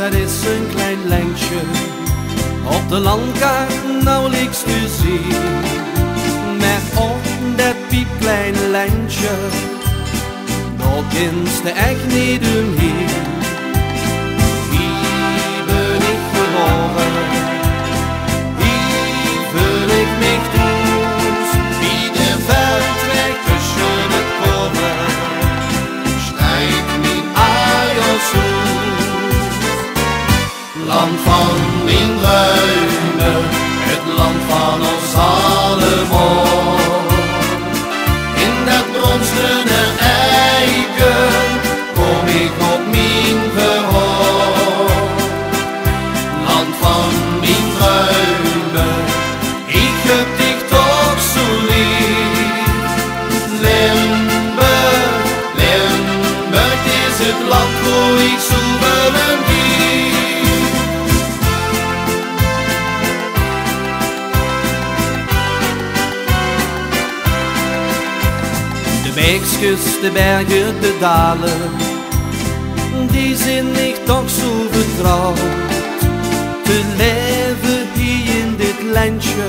dat is een klein lijntje, op de landkaart nauwelijks te zien. Maar op dat piepkleine lijntje, daar kent de echt niet omheen. Hier ben ik geboren, hier voel ik mich thuis. Wie de veldweg tussen het koren, strijkt mijn eiers uit. Land van mijn dromen, het land van ons allemaal. In dat bronstene eiken kom ik op mijn verhaal. Land van mijn dromen, ik heb dich toch zo lief. Limburg, Limburg is het land waar ik zo willen be. De bergjes, de bergen, de dalen, die zijn ik toch zo vertrouwd. Te leven hier in dit landje,